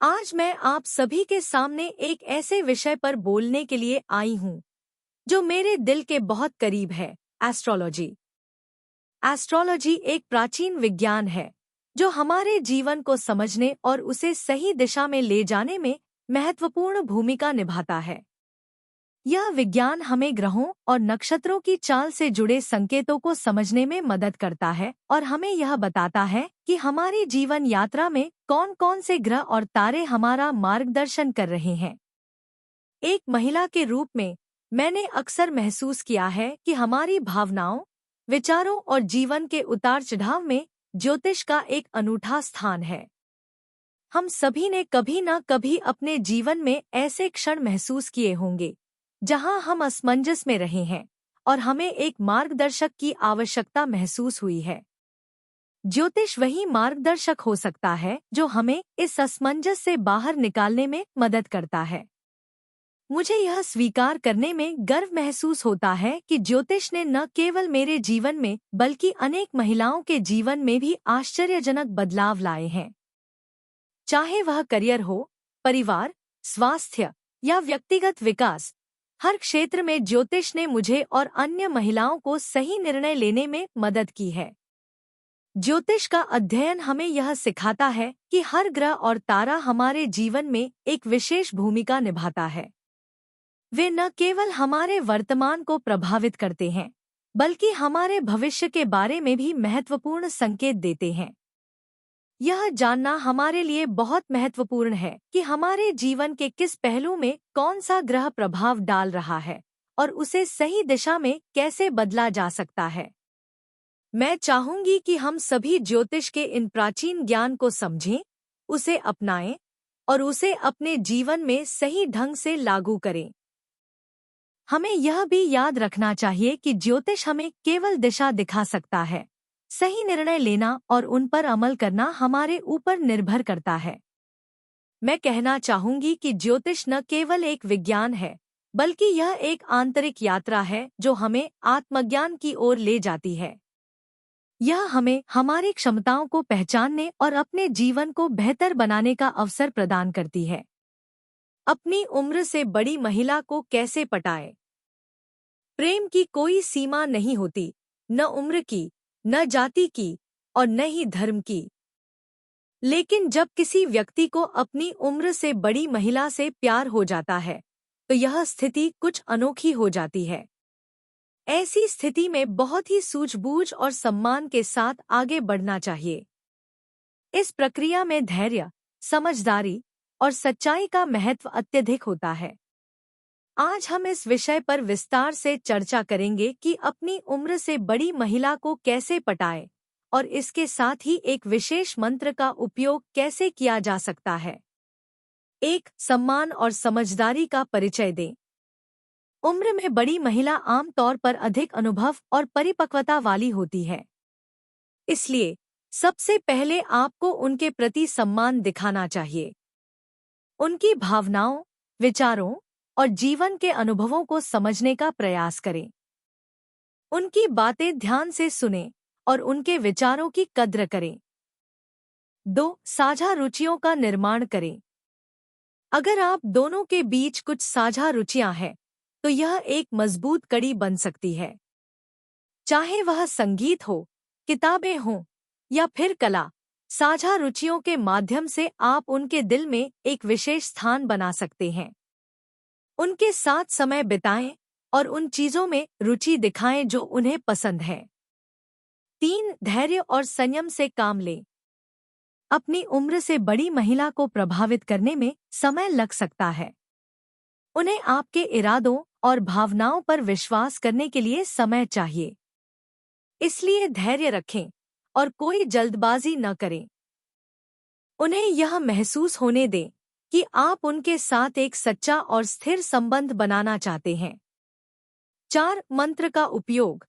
आज मैं आप सभी के सामने एक ऐसे विषय पर बोलने के लिए आई हूँ जो मेरे दिल के बहुत करीब है, एस्ट्रोलॉजी। एस्ट्रोलॉजी एक प्राचीन विज्ञान है जो हमारे जीवन को समझने और उसे सही दिशा में ले जाने में महत्वपूर्ण भूमिका निभाता है। यह विज्ञान हमें ग्रहों और नक्षत्रों की चाल से जुड़े संकेतों को समझने में मदद करता है और हमें यह बताता है कि हमारी जीवन यात्रा में कौन कौन से ग्रह और तारे हमारा मार्गदर्शन कर रहे हैं। एक महिला के रूप में मैंने अक्सर महसूस किया है कि हमारी भावनाओं, विचारों और जीवन के उतार चढ़ाव में ज्योतिष का एक अनूठा स्थान है। हम सभी ने कभी न कभी अपने जीवन में ऐसे क्षण महसूस किए होंगे जहां हम असमंजस में रहे हैं और हमें एक मार्गदर्शक की आवश्यकता महसूस हुई है। ज्योतिष वही मार्गदर्शक हो सकता है जो हमें इस असमंजस से बाहर निकालने में मदद करता है। मुझे यह स्वीकार करने में गर्व महसूस होता है कि ज्योतिष ने न केवल मेरे जीवन में बल्कि अनेक महिलाओं के जीवन में भी आश्चर्यजनक बदलाव लाए हैं। चाहे वह करियर हो, परिवार, स्वास्थ्य या व्यक्तिगत विकास, हर क्षेत्र में ज्योतिष ने मुझे और अन्य महिलाओं को सही निर्णय लेने में मदद की है। ज्योतिष का अध्ययन हमें यह सिखाता है कि हर ग्रह और तारा हमारे जीवन में एक विशेष भूमिका निभाता है। वे न केवल हमारे वर्तमान को प्रभावित करते हैं, बल्कि हमारे भविष्य के बारे में भी महत्वपूर्ण संकेत देते हैं। यह जानना हमारे लिए बहुत महत्वपूर्ण है कि हमारे जीवन के किस पहलू में कौन सा ग्रह प्रभाव डाल रहा है और उसे सही दिशा में कैसे बदला जा सकता है। मैं चाहूंगी कि हम सभी ज्योतिष के इन प्राचीन ज्ञान को समझें, उसे अपनाएं और उसे अपने जीवन में सही ढंग से लागू करें। हमें यह भी याद रखना चाहिए कि ज्योतिष हमें केवल दिशा दिखा सकता है। सही निर्णय लेना और उन पर अमल करना हमारे ऊपर निर्भर करता है। मैं कहना चाहूंगी कि ज्योतिष न केवल एक विज्ञान है, बल्कि यह एक आंतरिक यात्रा है जो हमें आत्मज्ञान की ओर ले जाती है। यह हमें हमारी क्षमताओं को पहचानने और अपने जीवन को बेहतर बनाने का अवसर प्रदान करती है। अपनी उम्र से बड़ी महिला को कैसे पटाएं? प्रेम की कोई सीमा नहीं होती, न उम्र की, न जाति की और न ही धर्म की। लेकिन जब किसी व्यक्ति को अपनी उम्र से बड़ी महिला से प्यार हो जाता है तो यह स्थिति कुछ अनोखी हो जाती है। ऐसी स्थिति में बहुत ही सूझबूझ और सम्मान के साथ आगे बढ़ना चाहिए। इस प्रक्रिया में धैर्य, समझदारी और सच्चाई का महत्व अत्यधिक होता है। आज हम इस विषय पर विस्तार से चर्चा करेंगे कि अपनी उम्र से बड़ी महिला को कैसे पटाएं और इसके साथ ही एक विशेष मंत्र का उपयोग कैसे किया जा सकता है। एक, सम्मान और समझदारी का परिचय दें। उम्र में बड़ी महिला आम तौर पर अधिक अनुभव और परिपक्वता वाली होती है। इसलिए सबसे पहले आपको उनके प्रति सम्मान दिखाना चाहिए। उनकी भावनाओं, विचारों और जीवन के अनुभवों को समझने का प्रयास करें। उनकी बातें ध्यान से सुनें और उनके विचारों की कद्र करें। 2. साझा रुचियों का निर्माण करें। अगर आप दोनों के बीच कुछ साझा रुचियां हैं, तो यह एक मजबूत कड़ी बन सकती है। चाहे वह संगीत हो, किताबें हों या फिर कला, साझा रुचियों के माध्यम से आप उनके दिल में एक विशेष स्थान बना सकते हैं। उनके साथ समय बिताएं और उन चीजों में रुचि दिखाएं जो उन्हें पसंद है। 3. धैर्य और संयम से काम लें। अपनी उम्र से बड़ी महिला को प्रभावित करने में समय लग सकता है। उन्हें आपके इरादों और भावनाओं पर विश्वास करने के लिए समय चाहिए। इसलिए धैर्य रखें और कोई जल्दबाजी न करें। उन्हें यह महसूस होने दें कि आप उनके साथ एक सच्चा और स्थिर संबंध बनाना चाहते हैं। 4. मंत्र का उपयोग।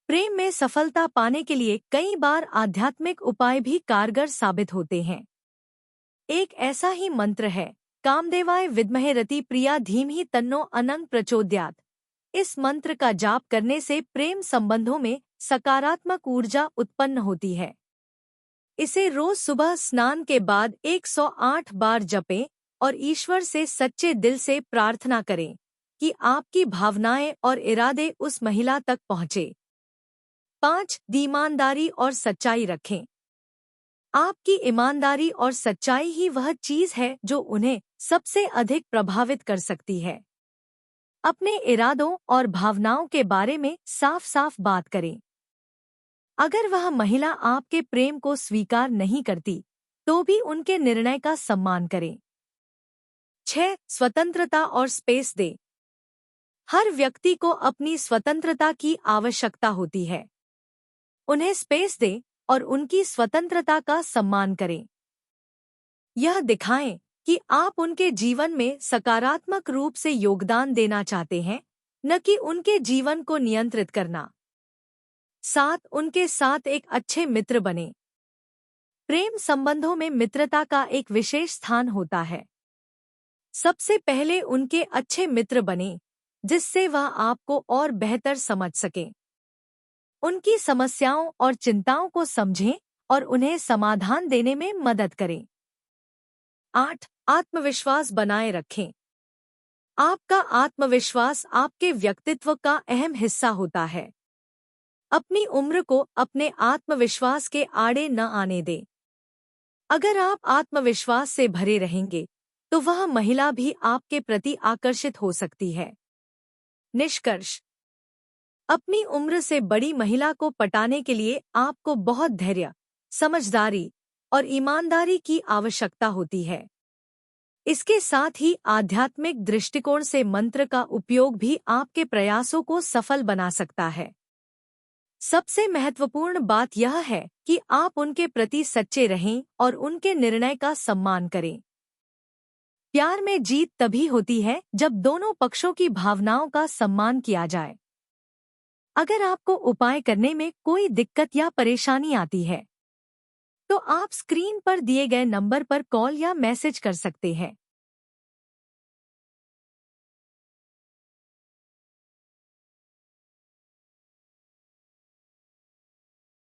प्रेम में सफलता पाने के लिए कई बार आध्यात्मिक उपाय भी कारगर साबित होते हैं। एक ऐसा ही मंत्र है, कामदेवाय विद्महे रति प्रिया धीमहि तन्नो अनंग प्रचोदयात्। इस मंत्र का जाप करने से प्रेम संबंधों में सकारात्मक ऊर्जा उत्पन्न होती है। इसे रोज सुबह स्नान के बाद 108 बार जपें और ईश्वर से सच्चे दिल से प्रार्थना करें कि आपकी भावनाएं और इरादे उस महिला तक पहुंचे। 5. ईमानदारी और सच्चाई रखें। आपकी ईमानदारी और सच्चाई ही वह चीज है जो उन्हें सबसे अधिक प्रभावित कर सकती है। अपने इरादों और भावनाओं के बारे में साफ साफ बात करें। अगर वह महिला आपके प्रेम को स्वीकार नहीं करती, तो भी उनके निर्णय का सम्मान करें। 6. स्वतंत्रता और स्पेस दें। हर व्यक्ति को अपनी स्वतंत्रता की आवश्यकता होती है। उन्हें स्पेस दें और उनकी स्वतंत्रता का सम्मान करें। यह दिखाएं कि आप उनके जीवन में सकारात्मक रूप से योगदान देना चाहते हैं, न कि उनके जीवन को नियंत्रित करना। 7. उनके साथ एक अच्छे मित्र बने। प्रेम संबंधों में मित्रता का एक विशेष स्थान होता है। सबसे पहले उनके अच्छे मित्र बने, जिससे वह आपको और बेहतर समझ सकें। उनकी समस्याओं और चिंताओं को समझें और उन्हें समाधान देने में मदद करें। 8. आत्मविश्वास बनाए रखें। आपका आत्मविश्वास आपके व्यक्तित्व का अहम हिस्सा होता है। अपनी उम्र को अपने आत्मविश्वास के आड़े न आने दें। अगर आप आत्मविश्वास से भरे रहेंगे, तो वह महिला भी आपके प्रति आकर्षित हो सकती है। निष्कर्ष: अपनी उम्र से बड़ी महिला को पटाने के लिए आपको बहुत धैर्य, समझदारी और ईमानदारी की आवश्यकता होती है। इसके साथ ही आध्यात्मिक दृष्टिकोण से मंत्र का उपयोग भी आपके प्रयासों को सफल बना सकता है। सबसे महत्वपूर्ण बात यह है कि आप उनके प्रति सच्चे रहें और उनके निर्णय का सम्मान करें। प्यार में जीत तभी होती है जब दोनों पक्षों की भावनाओं का सम्मान किया जाए। अगर आपको उपाय करने में कोई दिक्कत या परेशानी आती है, तो आप स्क्रीन पर दिए गए नंबर पर कॉल या मैसेज कर सकते हैं।